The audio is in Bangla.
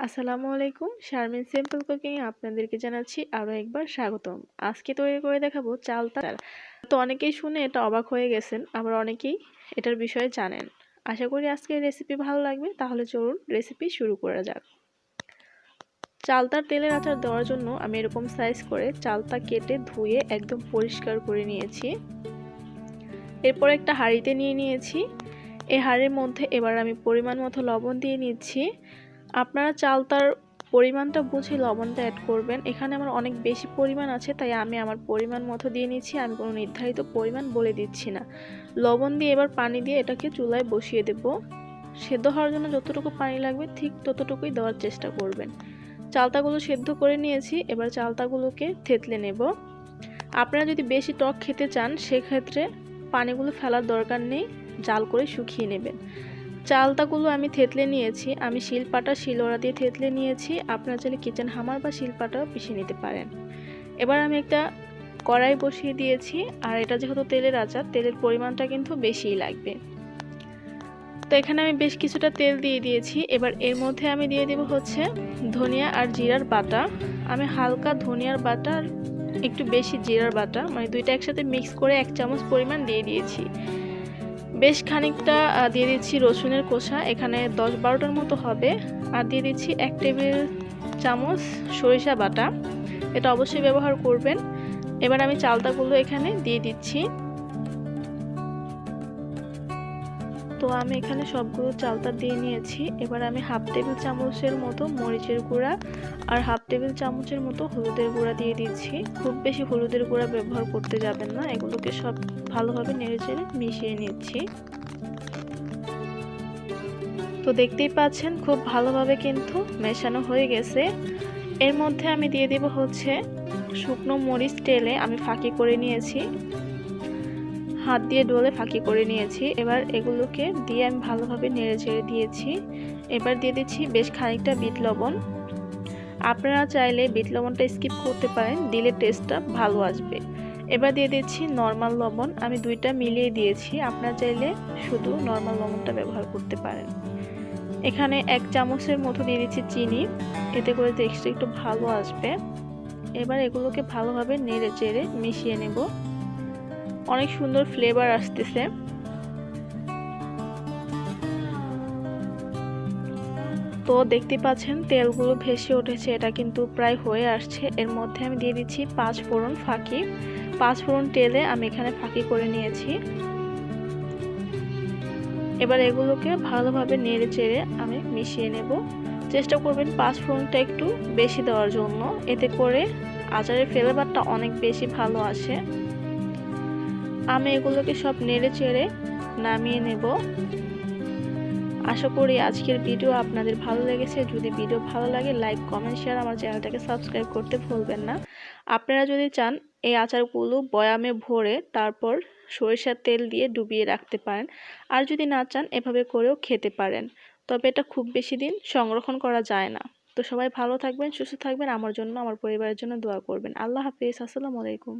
আসসালামু আলাইকুম। শারমিন সিম্পল কুকিং এ আপনাদেরকে জানাচ্ছি আরো একবার স্বাগতম। আজকে তৈরি করে দেখাবো চালতার। তো অনেকেই শুনে এটা অবাক হয়ে গেছেন, আবার অনেকেই এটার বিষয়ে জানেন। আশা করি আজকের রেসিপি ভালো লাগবে, তাহলে চলুন রেসিপি শুরু করা যাক। চালতার তেলের আচার দেওয়ার জন্য আমি এরকম সাইজ করে চালতা কেটে ধুয়ে একদম পরিষ্কার করে নিয়েছি। এরপর একটা হাঁড়িতে নিয়ে নিয়েছি। এই হাঁড়ির মধ্যে এবার আমি পরিমাণ মতো লবণ দিয়ে নিচ্ছি। আপনারা চালতার পরিমাণটা বুঝে লবণটা অ্যাড করবেন। এখানে আমার অনেক বেশি পরিমাণ আছে, তাই আমি আমার পরিমাণ মতো দিয়ে নিচ্ছি। আমি কোনো নির্ধারিত পরিমাণ বলে দিচ্ছি না। লবণ দিয়ে এবার পানি দিয়ে এটাকে চুলায় বসিয়ে দেব। সেদ্ধ হওয়ার জন্য যতটুকু পানি লাগবে ঠিক ততটুকুই দেওয়ার চেষ্টা করবেন। চালতাগুলো সেদ্ধ করে নিয়েছি, এবার চালতাগুলোকে থেতলে নেব। আপনারা যদি বেশি টক খেতে চান সেক্ষেত্রে পানিগুলো ফেলার দরকার নেই, জাল করে শুকিয়ে নেবেন। চালতাগুলো আমি থেতলে নিয়েছি। আমি শিলপাটা শিলনোড়া দিয়ে থেতলে নিয়েছি। আপনারা চাইলে কিচেন হামার বা শিলপাটাও পিষে নিতে পারেন। এবার আমি একটা কড়াই বসিয়ে দিয়েছি, আর এটা যেহেতু তেলের আচার, তেলের পরিমাণটা কিন্তু বেশিই লাগবে। তো এখানে আমি বেশ কিছুটা তেল দিয়ে দিয়েছি। এবার এর মধ্যে আমি দিয়ে দেব হচ্ছে ধনিয়া আর জিরার বাটা। আমি হালকা ধনিয়ার বাটা আর একটু বেশি জিরার বাটা, মানে দুইটা একসাথে মিক্স করে 1 চামচ পরিমাণ দিয়ে দিয়েছি। বেশ খানিকটা দিয়ে দিচ্ছি রসুনের কোষা, এখানে 10-12টার মতো হবে। আর দিয়ে দিচ্ছি 1 টেবিল চামচ সরিষা বাটা, এটা অবশ্যই ব্যবহার করবেন। এবার আমি চালতাগুলো এখানে দিয়ে দিচ্ছি। তো আমি এখানে সবগুলো চালতা দিয়ে নিয়েছি। এবার আমি 1/2 টেবিল চামচের মতো মরিচের গুঁড়া আর 1/2 টেবিল চামচের মতো হলুদের গুঁড়া দিয়ে দিচ্ছি। খুব বেশি হলুদের গুঁড়া ব্যবহার করতে যাবেন না। এগুলোকে সব ভালোভাবে নেড়েচেড়ে মিশিয়ে নিচ্ছি। তো দেখতেই পাচ্ছেন খুব ভালোভাবে কিন্তু মেশানো হয়ে গেছে। এর মধ্যে আমি দিয়ে দেব হচ্ছে শুকনো মরিচ টেলে আমি ফাঁকি করে নিয়েছি, হাত দিয়ে ডলে ফাঁকি করে নিয়েছি। এবার এগুলোকে দিয়ে আমি ভালোভাবে নেড়ে চেড়ে দিয়েছি। এবার দিয়ে দিচ্ছি বেশ খানিকটা বিট লবণ। আপনারা চাইলে বিট লবণটা স্কিপ করতে পারেন, দিলে টেস্টটা ভালো আসবে। এবার দিয়ে দিচ্ছি নর্মাল লবণ, আমি দুইটা মিলিয়ে দিয়েছি। আপনারা চাইলে শুধু নর্মাল লবণটা ব্যবহার করতে পারেন। এখানে 1 চামচের মতো দিয়ে দিচ্ছি চিনি, এতে করে টেস্টটা একটু ভালো আসবে। এবার এগুলোকে ভালোভাবে নেড়ে চেড়ে মিশিয়ে নেব। অনেক সুন্দর ফ্লেভার আসতেছে। তো দেখতে পাচ্ছেন তেলগুলো ভেসে উঠেছে, এটা কিন্তু প্রায় হয়ে আসছে। এর মধ্যে আমি দিয়ে দিচ্ছি 5 ফোড়ন ফাঁকি। 5 ফোড়ন তেলে আমি এখানে ফাঁকি করে নিয়েছি। এবার এগুলোকে ভালোভাবে নেড়ে চেড়ে আমি মিশিয়ে নেব। চেষ্টা করবেন 5 ফোড়নটা একটু বেশি দেওয়ার জন্য, এতে করে আচারের ফ্লেভারটা অনেক বেশি ভালো আসে। আমি এগুলোকে সব নেড়ে চেড়ে নামিয়ে নেব। আশা করি আজকের ভিডিও আপনাদের ভালো লেগেছে। যদি ভিডিও ভালো লাগে লাইক কমেন্ট শেয়ার, আমার চ্যানেলটাকে সাবস্ক্রাইব করতে ভুলবেন না। আপনারা যদি চান এই আচারগুলো বয়ামে ভরে তারপর সরিষার তেল দিয়ে ডুবিয়ে রাখতে পারেন, আর যদি না চান এভাবে করেও খেতে পারেন। তবে এটা খুব বেশি দিন সংরক্ষণ করা যায় না। তো সবাই ভালো থাকবেন, সুস্থ থাকবেন, আমার জন্য আমার পরিবারের জন্য দোয়া করবেন। আল্লাহ হাফেজ। আসসালামু আলাইকুম।